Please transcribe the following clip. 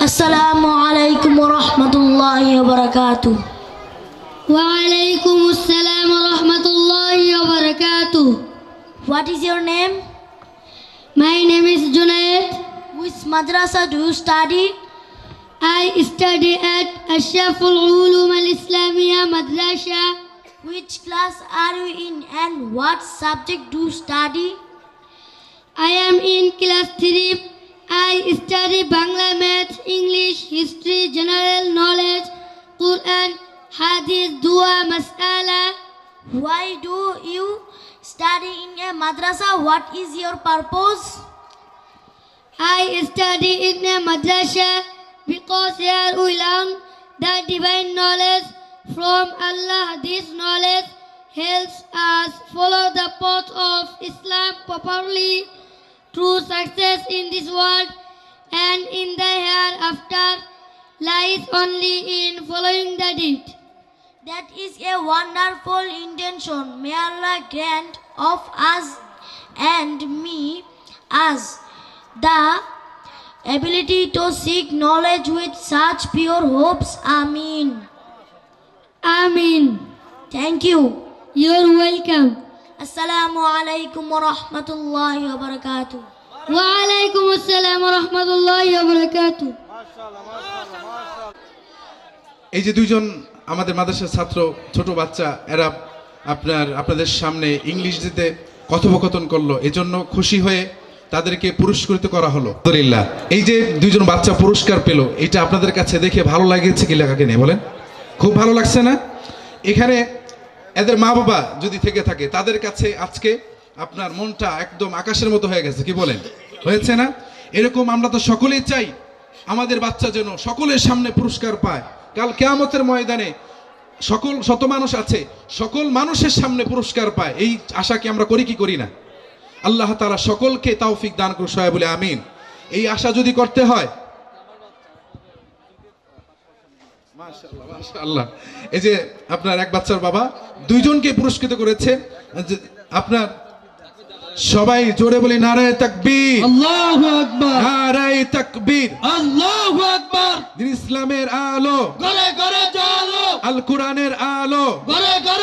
Assalamu alaikum wa rahmatullahi wa barakatuh. وعليكم السلام ورحمة الله وبركاته. What is your name? My name is Junaid. Which madrasa do you study? I study at Ashaful Ulum Al-Islamiyya Madrasa. Which class are you in and what subject do you study? I am in class 3. I study Bangla, Math, English, History, General Knowledge, Quran, Hadith, Dua, Mas'ala. Why do you study in a madrasa? What is your purpose? I study in a madrasa because here we learn the divine knowledge from Allah. This knowledge helps us follow the path of Islam properly. True success in this world and in the hereafter lies only in following the deed. That is a wonderful intention. May Allah grant of us and me as the ability to seek knowledge with such pure hopes. Ameen. Amin. Thank you. You're welcome. Assalamu alaikum wa rahmatullahi wa barakatuh. Wa alaikum assalam wa rahmatullahi wa barakatuh. এই যে দুইজন আমাদের মাদ্রাসার ছাত্র ছোট বাচ্চা এরা আপনাদের সামনে ইংরেজিতে কথোপকথন করলো, এজন্য খুশি হয়ে তাদেরকে পুরস্কৃত করা হলো। আলহামদুলিল্লাহ, এই যে দুইজন বাচ্চা পুরস্কার পেল, এটা আপনাদের কাছে দেখে ভালো লাগছে কি লাগাকে নেই বলেন? খুব ভালো লাগছে না? এখানে এদের মা বাবা যদি থেকে থাকে তাদের কাছে আজকে আপনার মনটা একদম আকাশের মতো হয়ে গেছে, কি বলেন? হয়েছে না? এরকম আমরা তো সকলেই চাই আমাদের বাচ্চা যেন সকলের সামনে পুরস্কার পায়। কাল কিয়ামতের ময়দানে শত মানুষ আছে, সকল মানুষের সামনে পুরস্কার পায়, এই আশা কি আমরা করি কি করি না? আল্লাহ তাআলা সকলকে তৌফিক দান করুন, সবাই বলে আমিন। এই আশা যদি করতে হয়, মাশাআল্লাহ মাশাআল্লাহ, এই যে আপনার এক বাচ্চার বাবা দুইজনকে পুরস্কৃত করেছে। আপনার সবাই জোরে বলি নারায়ে তাকবীর, আল্লাহু আকবার, নারায়ে তাকবীর, আল্লাহু আকবার। দিন ইসলামের আলো, ঘরে ঘরে জালো, আল কোরআনের আলো, ঘরে ঘরে